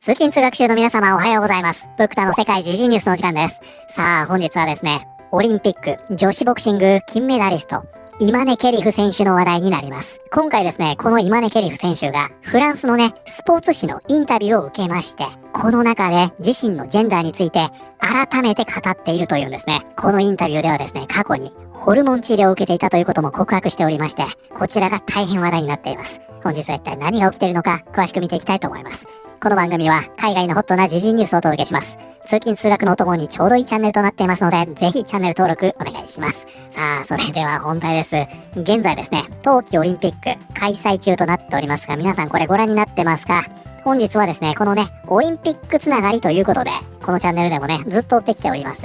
通勤通学中の皆様おはようございます。ブクタの世界時事ニュースの時間です。さあ本日はですね、オリンピック女子ボクシング金メダリスト、イマネ・ケリフ選手の話題になります。今回ですね、このイマネ・ケリフ選手がフランスのね、スポーツ紙のインタビューを受けまして、この中で自身のジェンダーについて改めて語っているというんですね。このインタビューではですね、過去にホルモン治療を受けていたということも告白しておりまして、こちらが大変話題になっています。本日は一体何が起きているのか詳しく見ていきたいと思います。この番組は海外のホットな時事ニュースをお届けします。通勤通学のお供にちょうどいいチャンネルとなっていますので、ぜひチャンネル登録お願いします。さあ、それでは本題です。現在ですね、冬季オリンピック開催中となっておりますが、皆さんこれご覧になってますか？本日はですね、このね、オリンピックつながりということで、このチャンネルでもね、ずっと追ってきております。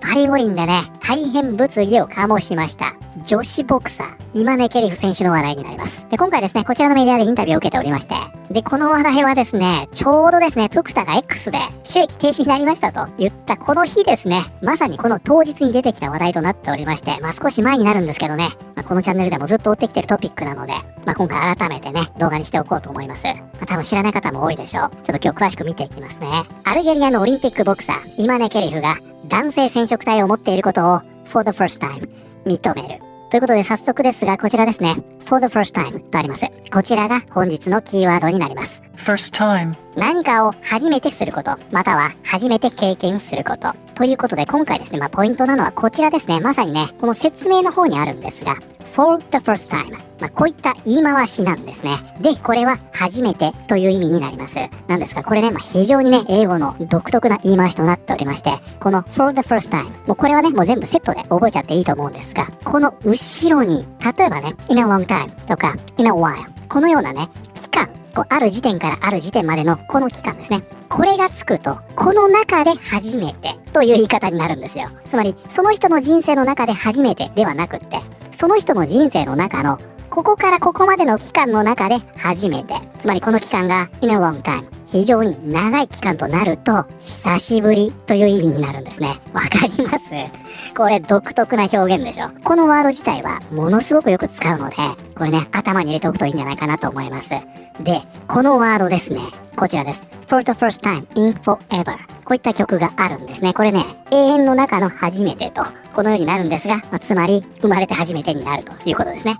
パリ五輪でね、大変物議を醸しました。女子ボクサー、イマネ・ケリフ選手の話題になります。で、今回ですね、こちらのメディアでインタビューを受けておりまして、で、この話題はですね、ちょうどですね、プクタが X で収益停止になりましたと言ったこの日ですね、まさにこの当日に出てきた話題となっておりまして、少し前になるんですけどね、このチャンネルでもずっと追ってきてるトピックなので、今回改めてね、動画にしておこうと思います。多分知らない方も多いでしょう。ちょっと今日詳しく見ていきますね。アルジェリアのオリンピックボクサー、イマネ・ケリフが男性染色体を持っていることを for the first time 認める。ということで早速ですが、こちらですね。for the first time とあります。こちらが本日のキーワードになります。First time。何かを初めてすること、または初めて経験すること。ということで今回ですね、ポイントなのはこちらですね。まさにね、この説明の方にあるんですが、for the first time。こういった言い回しなんですね。で、これは初めてという意味になります。なんですが、これね、非常にね、英語の独特な言い回しとなっておりまして、この for the first time。もうこれはね、もう全部セットで覚えちゃっていいと思うんですが、この後ろに、例えばね、in a long time とか in a while。このようなね、期間、ある時点からある時点までのこの期間ですね。これがつくと、この中で初めてという言い方になるんですよ。つまり、その人の人生の中で初めてではなくって、その人の人生の中のここからここまでの期間の中で初めて。つまりこの期間が in a long time。非常に長い期間となると、久しぶりという意味になるんですね。わかります？これ独特な表現でしょ。このワード自体はものすごくよく使うので、これね、頭に入れておくといいんじゃないかなと思います。で、このワードですね。こちらです。For the first time in forever。こういった曲があるんですね。これね、永遠の中の初めてと、このようになるんですが、つまり、生まれて初めてになるということですね。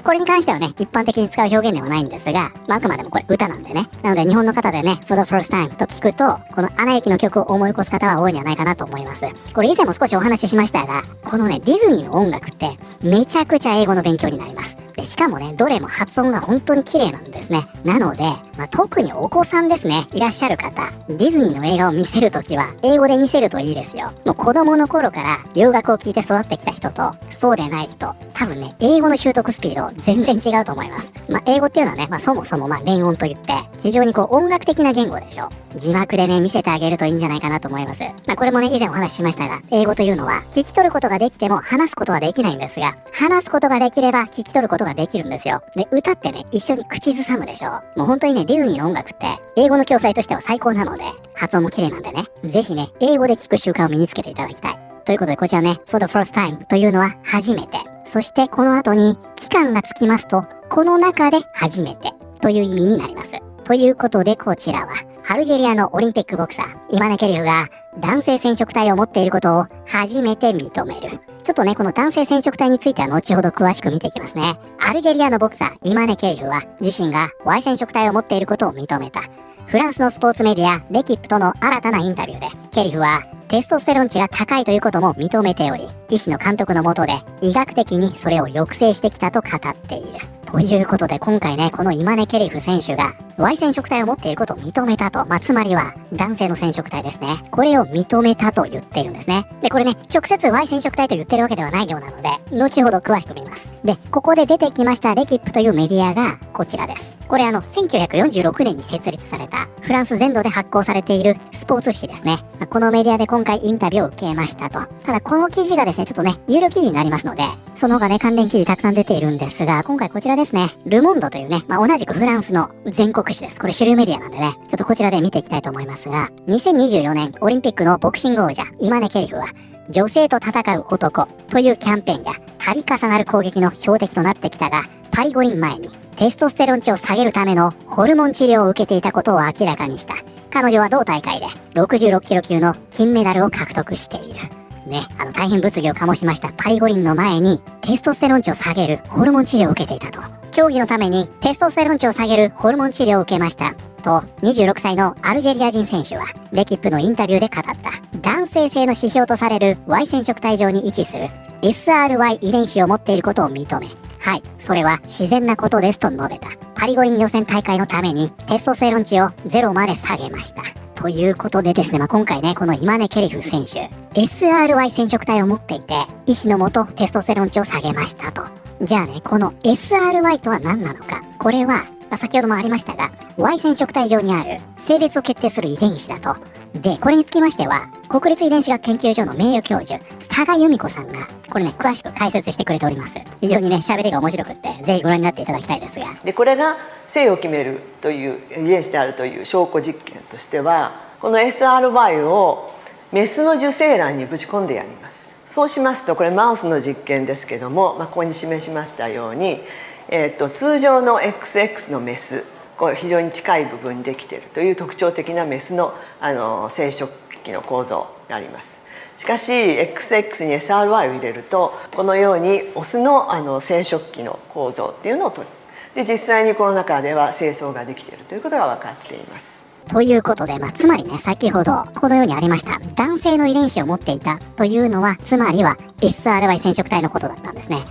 これに関してはね、一般的に使う表現ではないんですが、あくまでもこれ歌なんでね。なので日本の方でね、for the first time と聞くと、このアナ雪の曲を思い起こす方は多いんじゃないかなと思います。これ以前も少しお話ししましたが、このね、ディズニーの音楽って、めちゃくちゃ英語の勉強になります。でしかもね、どれも発音が本当に綺麗なんですね。なので、特にお子さんですね、いらっしゃる方、ディズニーの映画を見せるときは、英語で見せるといいですよ。もう子供の頃から洋楽を聴いて育ってきた人と、そうでない人、多分ね、英語の習得スピード全然違うと思います。英語っていうのはね、そもそも連音といって、非常に音楽的な言語でしょ。字幕でね、見せてあげるといいんじゃないかなと思います。これもね、以前お話ししましたが、英語というのは、聞き取ることができても話すことはできないんですが、話すことができれば聞き取ることができるんですよ。で、歌ってね、一緒に口ずさむでしょ。もう本当にね、ディズニーの音楽って、英語の教材としては最高なので、発音も綺麗なんでね、ぜひね、英語で聞く習慣を身につけていただきたい。ということで、こちらね、for the first time というのは初めて。そしてこの後に期間がつきますと、この中で初めてという意味になります。ということでこちらは、アルジェリアのオリンピックボクサー、イマネ・ケリフが男性染色体を持っていることを初めて認める。ちょっとね、この男性染色体については後ほど詳しく見ていきますね。アルジェリアのボクサー、イマネ・ケリフは自身が Y 染色体を持っていることを認めた。フランスのスポーツメディア、レキップとの新たなインタビューで、ケリフはテストステロン値が高いということも認めており、医師の監督の下で医学的にそれを抑制してきたと語っている。ということで今回ね、このイマネ・ケリフ選手が Y 染色体を持っていることを認めたと、つまりは男性の染色体ですね。これを認めたと言っているんですね。で、これね、直接 Y 染色体と言ってるわけではないようなので、後ほど詳しく見ます。で、ここで出てきましたレキップというメディアがこちらです。これ1946年に設立されたフランス全土で発行されているスポーツ紙ですね。このメディアで今回インタビューを受けましたと。ただこの記事がですね、ちょっとね、有料記事になりますので、その他ね、関連記事たくさん出ているんですが、今回こちらですね、ルモンドというね、同じくフランスの全国紙です。これ主流メディアなんでね、ちょっとこちらで見ていきたいと思いますが、2024年オリンピックのボクシング王者、イマネ・ケリフは、女性と戦う男というキャンペーンや、度重なる攻撃の標的となってきたが、パリ五輪前にテストステロン値を下げるためのホルモン治療を受けていたことを明らかにした。彼女は同大会で66キロ級の金メダルを獲得している。ね、大変物議を醸しましたパリ五輪の前にテストステロン値を下げるホルモン治療を受けていたと。競技のためにテストステロン値を下げるホルモン治療を受けましたと26歳のアルジェリア人選手はレキップのインタビューで語った。男性性の指標とされる Y 染色体上に位置する SRY 遺伝子を持っていることを認め、はい、それは自然なことですと述べた。パリ五輪予選大会のためにテストステロン値を0まで下げました。ということでですね、今回ね、このイマネ・ケリフ選手、SRY 染色体を持っていて、医師のもとテストステロン値を下げましたと。じゃあね、この SRY とは何なのか。これは、先ほどもありましたが、Y 染色体上にある性別を決定する遺伝子だと。で、これにつきましては、国立遺伝子学研究所の名誉教授、佐賀由美子さんが、これね、詳しく解説してくれております。非常にね、喋りが面白くって、ぜひご覧になっていただきたいですが。で、これが性を決めるという遺伝子であるという証拠実験としては、この SRY をメスの受精卵にぶち込んでやります。そうしますと、これマウスの実験ですけども、ここに示しましたように、通常の XX のメス、これ非常に近い部分にできているという特徴的なメスの、生殖器の構造があります。しかし XX に SRY を入れるとこのようにオスの、生殖器の構造っていうのを取る。で、実際にこの中では精巣ができているということが分かっています。ということで、つまりね、先ほどこのようにありました男性の遺伝子を持っていたというのは、つまりは SRY 染色体のことだったんですね。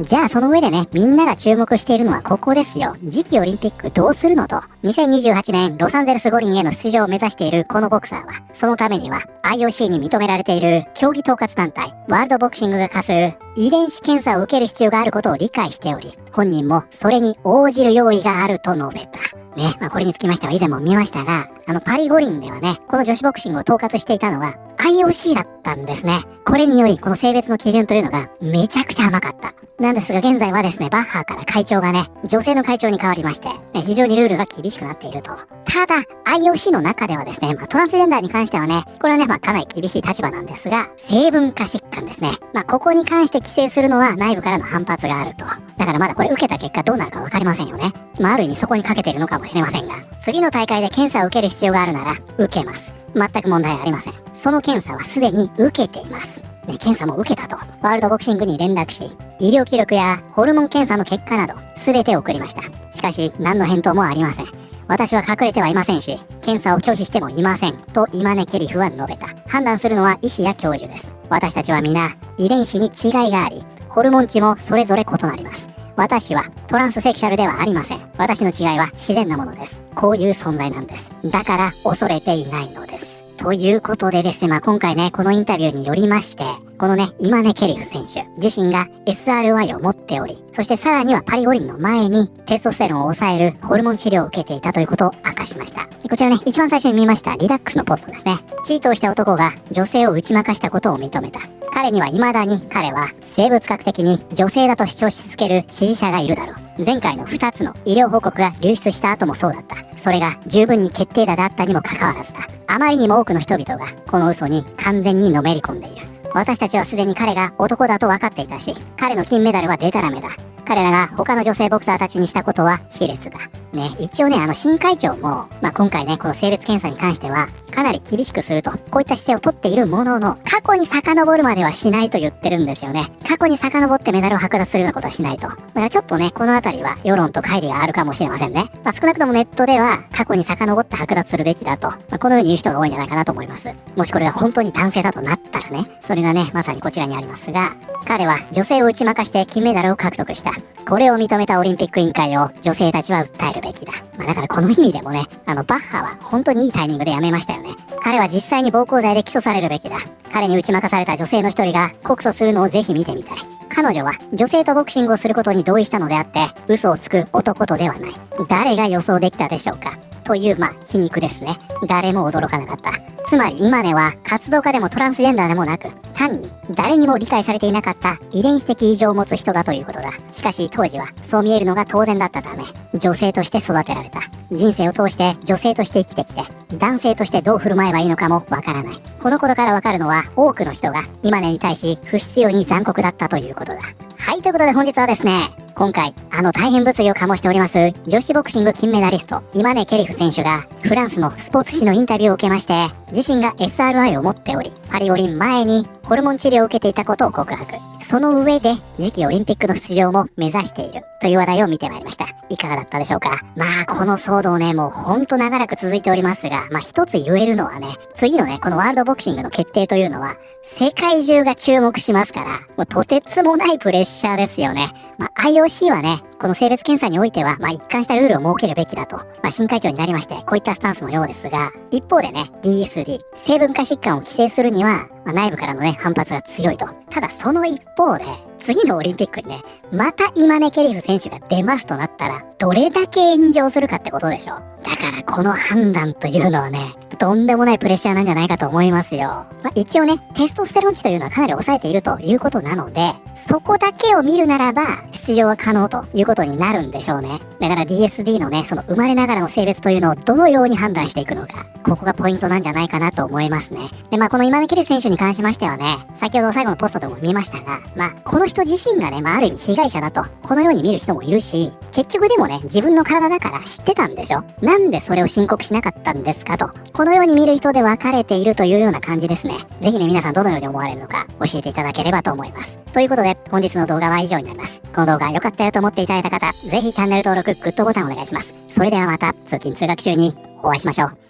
じゃあその上でね、みんなが注目しているのはここですよ。次期オリンピックどうするのと。2028年ロサンゼルス五輪への出場を目指しているこのボクサーは、そのためには IOC に認められている競技統括団体ワールドボクシングが課す遺伝子検査を受ける必要があることを理解しており、本人もそれに応じる用意があると述べた。ね、これにつきましては以前も見ましたが、パリ五輪ではね、この女子ボクシングを統括していたのは IOC だったんですね。これによりこの性別の基準というのがめちゃくちゃ甘かった。なんですが現在はですね、バッハーから会長がね、女性の会長に変わりまして、非常にルールが厳しくなっていると。ただ、IOC の中ではですね、トランスジェンダーに関してはね、これはね、かなり厳しい立場なんですが、成分化疾患ですね。ここに関して規制するのは内部からの反発があると。だからまだこれ受けた結果どうなるかわかりませんよね。ある意味そこにかけているのかもしれませんが、次の大会で検査を受ける必要があるなら、受けます。全く問題ありません。その検査はすでに受けています。ね、検査も受けたと、ワールドボクシングに連絡し、医療記録やホルモン検査の結果など、全て送りました。しかし、何の返答もありません。私は隠れてはいませんし、検査を拒否してもいません。とイマネ・ケリフは述べた。判断するのは医師や教授です。私たちは皆、遺伝子に違いがあり、ホルモン値もそれぞれ異なります。私はトランスセクシャルではありません。私の違いは自然なものです。こういう存在なんです。だから恐れていないのです。ということでですね、今回ね、このインタビューによりまして、このね、イマネ・ケリフ選手自身が SRY を持っており、そしてさらにはパリ五輪の前にテストステロンを抑えるホルモン治療を受けていたということを明かしました。こちらね、一番最初に見ましたリダックスのポストですね。チートをした男が女性を打ち負かしたことを認めた。彼には未だに彼は生物学的に女性だと主張し続ける支持者がいるだろう。前回の2つの医療報告が流出した後もそうだった。それが十分に決定打であったにもかかわらずだ。あまりにも多くの人々がこの嘘に完全にのめり込んでいる。私たちはすでに彼が男だと分かっていたし、彼の金メダルはデタラメだ。彼らが他の女性ボクサーたちにしたことは卑劣だ。ね、一応ね、新会長も、今回ね、この性別検査に関しては、かなり厳しくすると、こういった姿勢をとっているものの、過去に遡るまではしないと言ってるんですよね。過去に遡ってメダルを剥奪するようなことはしないと。だからちょっとね、このあたりは世論と乖離があるかもしれませんね。少なくともネットでは、過去に遡って剥奪するべきだと、このように言う人が多いんじゃないかなと思います。もしこれが本当に男性だとなったらね、それがね、まさにこちらにありますが、彼は女性を打ち負かして金メダルを獲得した。これを認めたオリンピック委員会を女性たちは訴えるべきだ。だからこの意味でもね、バッハは本当にいいタイミングで辞めましたよね。彼は実際に暴行罪で起訴されるべきだ。彼に打ち負かされた女性の一人が告訴するのをぜひ見てみたい。彼女は女性とボクシングをすることに同意したのであって、嘘をつく男とではない。誰が予想できたでしょうか。という、皮肉ですね。誰も驚かなかった。つまり今では活動家でもトランスジェンダーでもなく、単に誰にも理解されていなかった遺伝子的異常を持つ人だということだ。しかし当時はそう見えるのが当然だったため、女性として育てられた。人生を通して女性として生きてきて、男性としてどう振る舞えばいいのかもわからない。このことからわかるのは、多くの人が今根に対し不必要に残酷だったということだ。はい、ということで本日はですね、今回、大変物議を醸しております、女子ボクシング金メダリスト、今根ケリフ選手が、フランスのスポーツ紙のインタビューを受けまして、自身が SRI を持っており、パリオリン前にホルモン治療を受けていたことを告白。その上で、次期オリンピックの出場も目指しているという話題を見てまいりました。いかがだったでしょうか。この騒動ね、もうほんと長らく続いておりますが、一つ言えるのはね、次のね、このワールドボクシングの決定というのは、世界中が注目しますから、もうとてつもないプレッシャーですよね。IOC はね、この性別検査においては、一貫したルールを設けるべきだと、新会長になりまして、こういったスタンスのようですが、一方でね、DSD、成分化疾患を規制するには、内部からのね、反発が強いと。ただその一方で、次のオリンピックにね、また今根ケリフ選手が出ますとなったら、どれだけ炎上するかってことでしょ。だからこの判断というのはね、とんでもないプレッシャーなんじゃないかと思いますよ。一応ね、テストステロン値というのはかなり抑えているということなので、そこだけを見るならば、出場は可能ということになるんでしょうね。だから DSD のね、その生まれながらの性別というのをどのように判断していくのか、ここがポイントなんじゃないかなと思いますね。で、この今根ケリフ選手に関しましてはね、先ほど最後のポストでも見ましたが、この人自身がね、ある意味被害者だと、このように見る人もいるし、結局でもね、自分の体だから知ってたんでしょ。なんでそれを申告しなかったんですかと、このように見る人で分かれているというような感じですね。ぜひね、皆さんどのように思われるのか教えていただければと思います。ということで、本日の動画は以上になります。この動画良かったよと思っていただいた方、ぜひチャンネル登録、グッドボタンお願いします。それではまた通勤通学中にお会いしましょう。